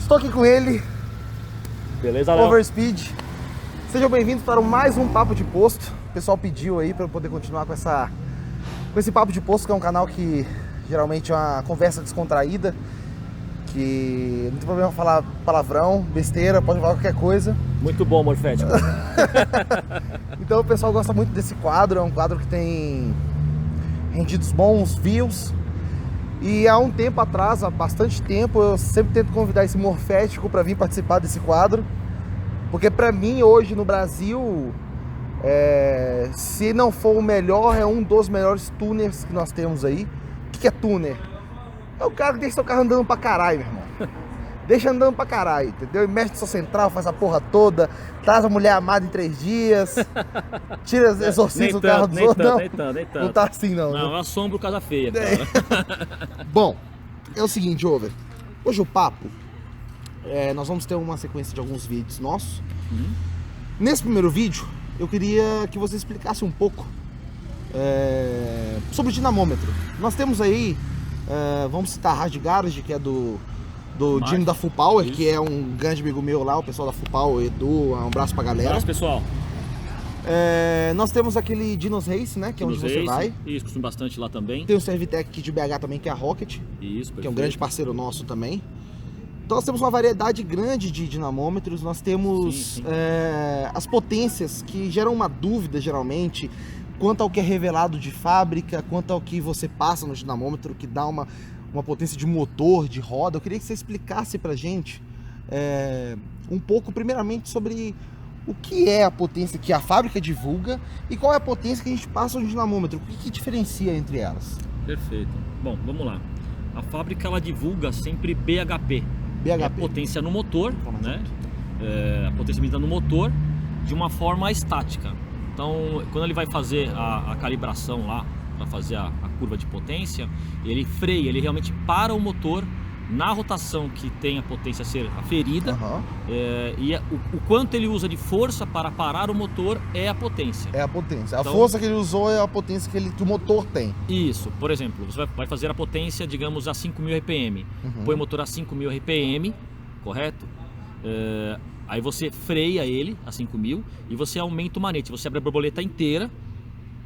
Estou aqui com ele, Beleza, Léo? Overspeed. Sejam bem-vindos para mais um Papo de Posto. O pessoal pediu aí para eu poder continuar com esse Papo de Posto, que é um canal que geralmente é uma conversa descontraída, que não tem problema falar palavrão, besteira, pode falar qualquer coisa. Muito bom, Morfético. Então o pessoal gosta muito desse quadro, é um quadro que tem rendido bons views. E há um tempo atrás, há bastante tempo, eu sempre tento convidar esse Morfético para vir participar desse quadro. Porque para mim hoje no Brasil, se não for o melhor, é um dos melhores tuners que nós temos aí. O que é tuner? É o cara que deixa seu carro andando pra caralho, meu irmão. Deixa andando pra caralho, entendeu? Mexe na sua central, faz a porra toda, traz a mulher amada em 3 dias, tira, exorciza o carro dos outros. Nem tanto. Não tá assim não. Não, eu assombro casa feia, cara. Bom, é o seguinte, Over. Hoje o papo, nós vamos ter uma sequência de alguns vídeos nossos. Nesse primeiro vídeo, eu queria que você explicasse um pouco sobre o dinamômetro. Nós temos aí, vamos citar a Hard Garage, que é do Dino da Full Power, isso, que é um grande amigo meu lá, o pessoal da Full Power, Edu, um abraço pra galera. Abraço, pessoal. Nós temos aquele Dinos Race, né, que é onde você vai. Isso, costumo bastante lá também. Tem o Servitec aqui de BH também, que é a Rocket. Isso, que é um grande parceiro nosso também. Então nós temos uma variedade grande de dinamômetros, nós temos as potências que geram uma dúvida geralmente quanto ao que é revelado de fábrica, quanto ao que você passa no dinamômetro, que dá uma potência de motor, de roda. Eu queria que você explicasse pra gente um pouco, primeiramente, sobre o que é a potência que a fábrica divulga e qual é a potência que a gente passa no dinamômetro, o que diferencia entre elas. Perfeito. Bom, vamos lá. A fábrica ela divulga sempre BHP. É a potência no motor, né? A potência medida no motor de uma forma estática. Então, quando ele vai fazer a calibração lá, para fazer a curva de potência, ele freia, ele realmente para o motor na rotação que tem a potência a ser aferida. E o quanto ele usa de força para parar o motor é a potência. É a potência. Então, a força que ele usou é a potência que o motor tem. Isso. Por exemplo, você vai fazer a potência, digamos, a 5.000 RPM. Põe o motor a 5.000 RPM, correto? Aí você freia ele a 5.000 e você aumenta o manete. Você abre a borboleta inteira,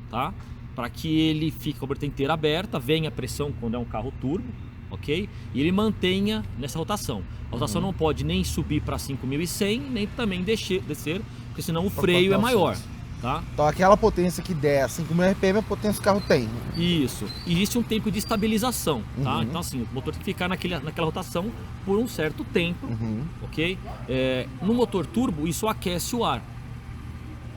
tá? Para que ele fique com a borboleta inteira aberta, venha a pressão quando é um carro turbo, ok? E ele mantenha nessa rotação. A rotação não pode nem subir para 5.100, nem também descer, porque senão o freio é maior, tá? Então aquela potência que der 5.000 RPM é a potência que o carro tem. Isso. Existe um tempo de estabilização, tá? Então assim, o motor tem que ficar naquela rotação por um certo tempo, ok? No motor turbo, isso aquece o ar.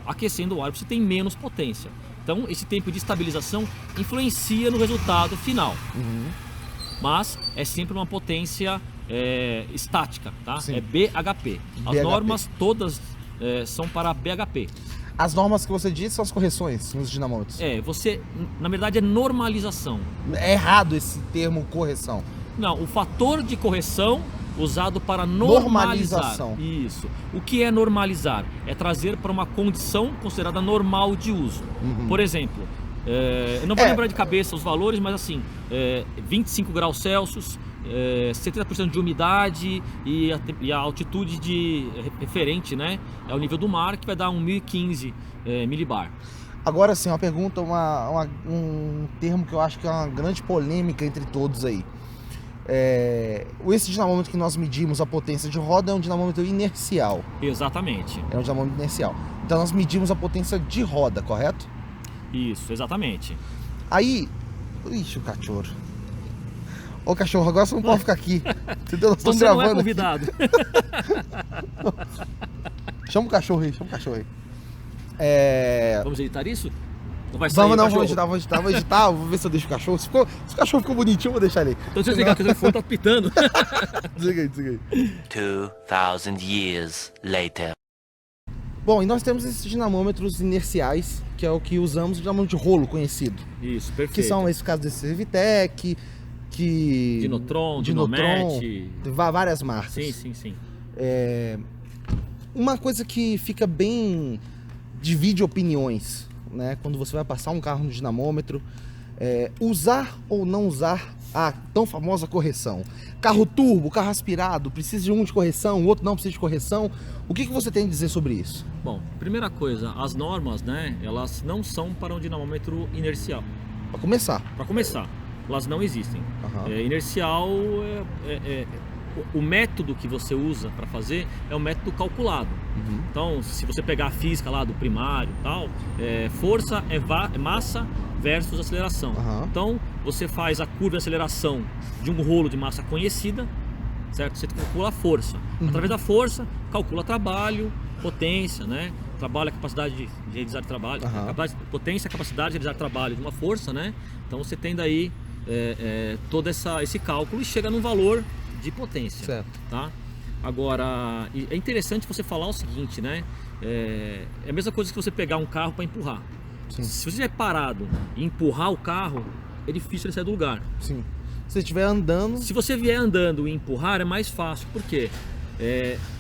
Aquecendo o ar, você tem menos potência. Então esse tempo de estabilização influencia no resultado final. Mas é sempre uma potência estática, tá? Sim. É BHP. As normas todas são para BHP. As normas que você disse são as correções nos dinamômetros. Na verdade é normalização. É errado esse termo correção. Não, o fator de correção usado para normalizar. Isso. O que é normalizar? É trazer para uma condição considerada normal de uso. Por exemplo, eu não vou lembrar de cabeça os valores, mas assim, 25 graus Celsius, 70% de umidade e a altitude de referente, né, é o nível do mar, que vai dar 1015 milibar. Agora sim, uma pergunta, um termo que eu acho que é uma grande polêmica entre todos aí. Esse dinamômetro que nós medimos a potência de roda é um dinamômetro inercial. Exatamente. É um dinamômetro inercial. Então nós medimos a potência de roda, correto? Isso, exatamente. Aí... Ixi, o cachorro. Ô cachorro, agora você não pode ficar aqui. Entendeu? Nós estamos gravando. Não é convidado. Chama o cachorro aí, Vamos editar isso? Não vai sair, vou editar, vou ver se eu deixo o cachorro. Se o cachorro ficou bonitinho, eu vou deixar ele. Então deixa eu desligar, que o telefone tá pitando. Desliga aí. 2000 years later. Bom, e nós temos esses dinamômetros inerciais, que é o que usamos, o dinamômetro de rolo conhecido. Isso, perfeito. Que são esses casos desse Servitec, Dinotron, Dinomet, várias marcas. Sim. Uma coisa que fica bem... divide opiniões, né? Quando você vai passar um carro no dinamômetro, usar ou não usar a tão famosa correção. Carro turbo, carro aspirado, precisa de um de correção, o outro não precisa de correção. O que você tem a dizer sobre isso? Bom, primeira coisa, as normas, né, elas não são para um dinamômetro inercial. Para começar. Para começar, elas não existem. Uhum. Inercial, o método que você usa para fazer é um método calculado. Uhum. Então, se você pegar a física lá do primário e tal, força é massa versus aceleração. Uhum. Então, você faz a curva de aceleração de um rolo de massa conhecida, certo? Você calcula a força. Uhum. Através da força, calcula trabalho, potência, né? Trabalho, a capacidade de realizar trabalho, potência, a capacidade de realizar trabalho de uma força, né? Então, você tem daí todo esse cálculo e chega num valor de potência, certo. Tá? Agora, é interessante você falar o seguinte, né? É a mesma coisa que você pegar um carro para empurrar. Sim. Se você estiver parado e empurrar o carro, é difícil ele sair do lugar. Sim. Se você estiver andando... Se você vier andando e empurrar, é mais fácil. Por quê?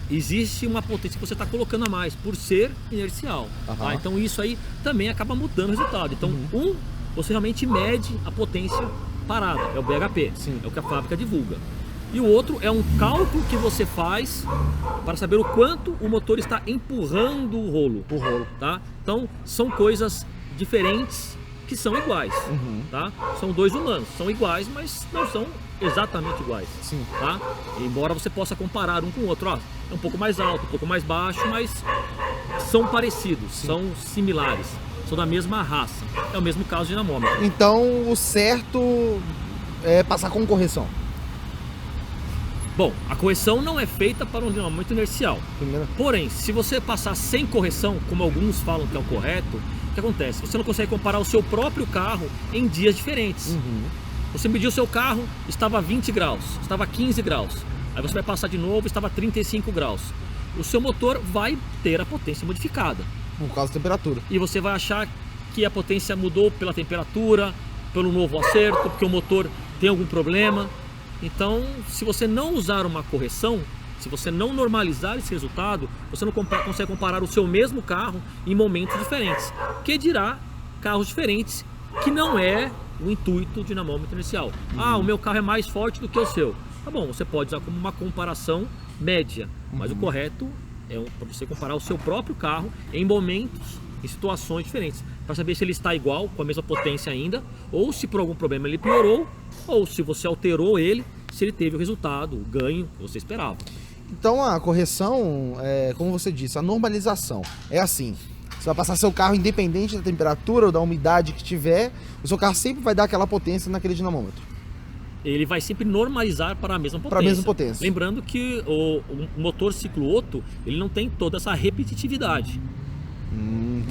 Existe uma potência que você está colocando a mais, por ser inercial. Tá? Então isso aí também acaba mudando o resultado. Então, você realmente mede a potência parada, é o BHP, Sim. é o que a fábrica divulga. E o outro é um cálculo que você faz para saber o quanto o motor está empurrando o rolo. Tá? Então, são coisas diferentes que são iguais. Tá? São dois humanos, são iguais, mas não são exatamente iguais. Sim. Tá? Embora você possa comparar um com o outro. Ó, é um pouco mais alto, um pouco mais baixo, mas são parecidos, Sim. são similares, são da mesma raça. É o mesmo caso de dinamômetro. Então, o certo é passar com correção. Bom, a correção não é feita para um dinamômetro inercial. Primeiro. Porém, se você passar sem correção, como alguns falam que é o correto, o que acontece? Você não consegue comparar o seu próprio carro em dias diferentes. Você mediu o seu carro, estava 20 graus, estava 15 graus. Aí você vai passar de novo, estava 35 graus. O seu motor vai ter a potência modificada. Por causa da temperatura. E você vai achar que a potência mudou pela temperatura, pelo novo acerto, porque o motor tem algum problema. Então, se você não usar uma correção, se você não normalizar esse resultado, você não consegue comparar o seu mesmo carro em momentos diferentes. Que dirá carros diferentes, que não é o intuito do dinamômetro inicial. Ah, o meu carro é mais forte do que o seu. Tá bom, você pode usar como uma comparação média, mas o correto é para você comparar o seu próprio carro em momentos, em situações diferentes, para saber se ele está igual, com a mesma potência ainda, ou se por algum problema ele piorou, ou se você alterou ele, se ele teve o resultado, o ganho que você esperava. Então a correção, como você disse, a normalização é assim. Você vai passar seu carro independente da temperatura ou da umidade que tiver, o seu carro sempre vai dar aquela potência naquele dinamômetro. Ele vai sempre normalizar para a mesma potência. Para a mesma potência. Lembrando que o motor ciclo Otto, ele não tem toda essa repetitividade.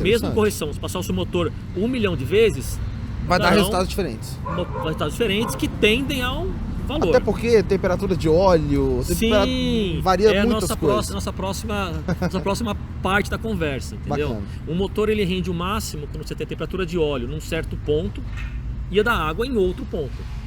Mesmo correção, se passar o seu motor 1 milhão de vezes, vai dar resultados diferentes. Resultados diferentes que tendem ao valor. Até porque temperatura de óleo, varia muitas coisas. Nossa próxima parte da conversa, entendeu? Bacana. O motor ele rende o máximo quando você tem temperatura de óleo num certo ponto e a da água em outro ponto.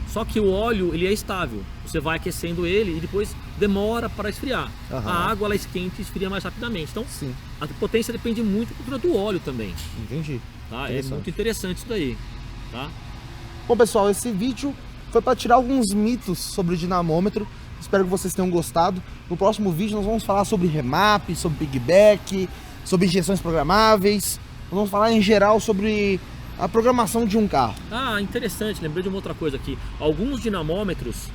Só que o óleo ele é estável, você vai aquecendo ele e depois demora para esfriar. A água ela esquenta e esfria mais rapidamente. Então Sim. a potência depende muito da temperatura do óleo também. Entendi. Tá? É muito interessante isso daí. Tá? Bom pessoal, esse vídeo foi para tirar alguns mitos sobre o dinamômetro. Espero que vocês tenham gostado. No próximo vídeo nós vamos falar sobre remap, sobre piggyback, sobre injeções programáveis. Nós vamos falar em geral sobre a programação de um carro. Ah, interessante, lembrei de uma outra coisa aqui. Alguns dinamômetros,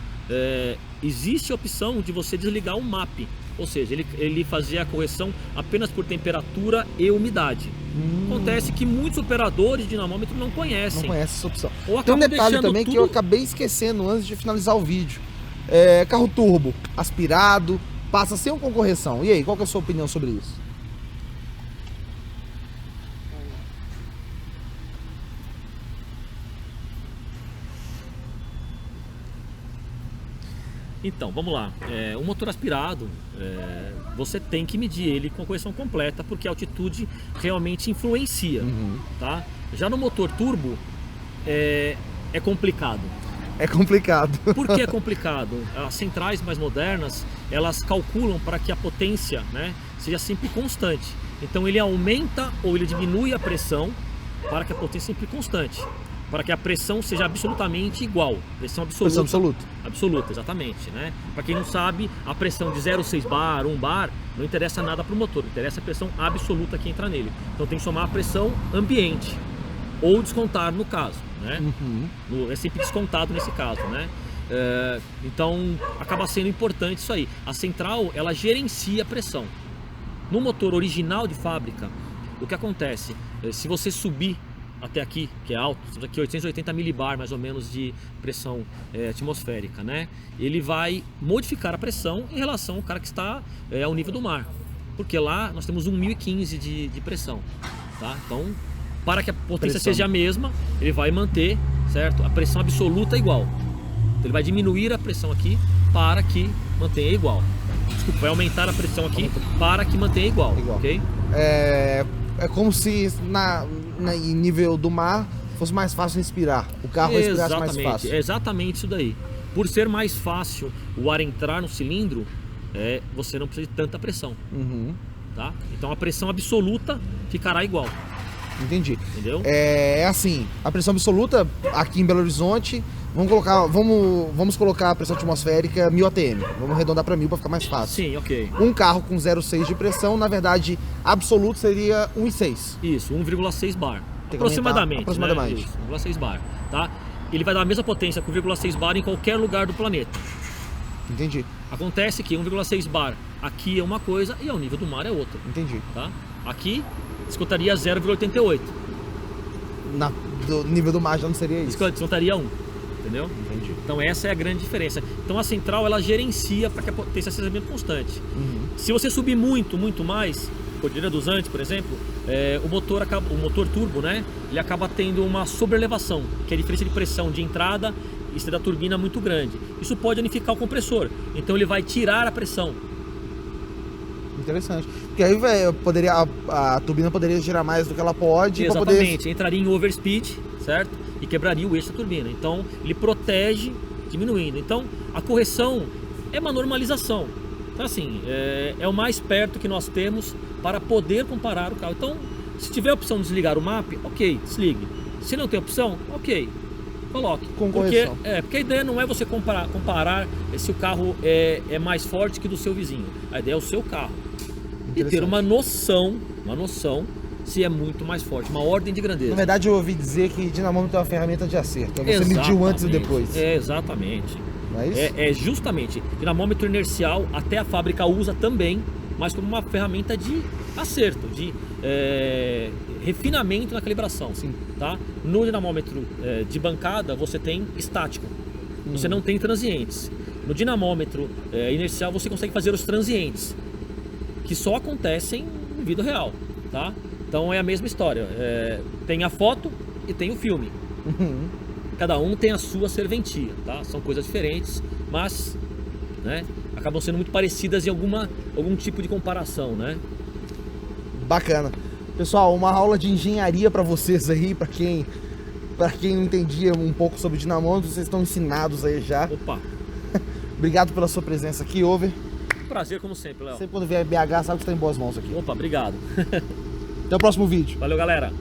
existe a opção de você desligar o MAP. Ou seja, ele fazia a correção apenas por temperatura e umidade. Acontece que muitos operadores de dinamômetro não conhecem. Não conhece essa opção. Ou tem um detalhe deixando também que eu acabei esquecendo antes de finalizar o vídeo. Carro turbo, aspirado, passa sem ou com correção. E aí, qual que é a sua opinião sobre isso? Então, vamos lá. O motor aspirado, você tem que medir ele com a correção completa, porque a altitude realmente influencia. Tá? Já no motor turbo, é complicado. É complicado. Por que é complicado? As centrais mais modernas, elas calculam para que a potência, né, seja sempre constante. Então ele aumenta ou ele diminui a pressão para que a potência seja sempre constante. para que a pressão seja absolutamente igual. Pressão absoluta. Pressão absoluta. Absoluta, exatamente, né? Para quem não sabe, a pressão de 0,6 bar, 1 bar, não interessa nada para o motor, interessa a pressão absoluta que entra nele. Então tem que somar a pressão ambiente, ou descontar no caso, né? É sempre descontado nesse caso, né? Então acaba sendo importante isso aí. A central, ela gerencia a pressão. No motor original de fábrica, o que acontece? Se você subir até aqui, que é alto, estamos aqui 880 milibar mais ou menos de pressão atmosférica, né? Ele vai modificar a pressão em relação ao cara que está ao nível do mar, porque lá nós temos 1015 de pressão, tá? Então, para que a potência seja a mesma, ele vai manter, certo? A pressão absoluta igual. Então, ele vai diminuir a pressão aqui para que mantenha igual. Desculpa, vai aumentar a pressão aqui para que mantenha igual. Ok? É como se em nível do mar fosse mais fácil respirar. O carro respirasse mais fácil. É exatamente isso daí. Por ser mais fácil o ar entrar no cilindro, você não precisa de tanta pressão. Tá? Então a pressão absoluta ficará igual. Entendi. Entendeu? É assim, a pressão absoluta aqui em Belo Horizonte, vamos colocar a pressão atmosférica 1000 atm. Vamos arredondar para 1000 para ficar mais fácil. Sim, ok. Um carro com 0,6 de pressão, na verdade, absoluto seria 1,6. Isso, 1,6 bar. Tem que Aproximadamente. aproximadamente. Né? Isso, 1,6 bar. Tá? Ele vai dar a mesma potência com 1,6 bar em qualquer lugar do planeta. Entendi. Acontece que 1,6 bar aqui é uma coisa e ao nível do mar é outra. Entendi. Tá? Aqui descontaria 0,88. Do nível do mar já não seria isso. Descontaria 1. Entendeu? Entendi. Então essa é a grande diferença. Então a central, ela gerencia para que a potência seja sempre constante. Se você subir muito mais, Cordilheira dos Andes, por exemplo, o motor turbo, né? Ele acaba tendo uma sobrelevação, que é a diferença de pressão de entrada e saída da turbina muito grande. Isso pode danificar o compressor. Então ele vai tirar a pressão. Interessante. Porque aí a turbina poderia girar mais do que ela pode. Exatamente. Entraria em overspeed, certo? E quebraria o eixo da turbina. Então ele protege diminuindo. Então a correção é uma normalização. Então assim, é o mais perto que nós temos para poder comparar o carro. Então, se tiver a opção de desligar o MAP, ok, desligue. Se não tem opção, ok, coloque. Com correção. Porque a ideia não é você comparar se o carro é mais forte que do seu vizinho. A ideia é o seu carro. E ter uma noção se é muito mais forte, uma ordem de grandeza. Na verdade, eu ouvi dizer que dinamômetro é uma ferramenta de acerto. Você mediu antes e depois. Exatamente. Não é isso? É justamente. Dinamômetro inercial, até a fábrica usa também, mas como uma ferramenta de acerto, de refinamento na calibração. Sim. Tá? No dinamômetro de bancada, você tem estático. Você não tem transientes. No dinamômetro inercial, você consegue fazer os transientes, que só acontecem em vida real. Tá? Então é a mesma história. Tem a foto e tem o filme. Cada um tem a sua serventia, tá? São coisas diferentes, mas, né, acabam sendo muito parecidas em algum tipo de comparação, né? Bacana. Pessoal, uma aula de engenharia para vocês aí, para quem não entendia um pouco sobre dinamômetro, vocês estão ensinados aí já. Opa! Obrigado pela sua presença aqui, Over. Prazer como sempre, Léo. Sempre quando vier BH, sabe que está em boas mãos aqui. Opa, obrigado. Até o próximo vídeo. Valeu, galera.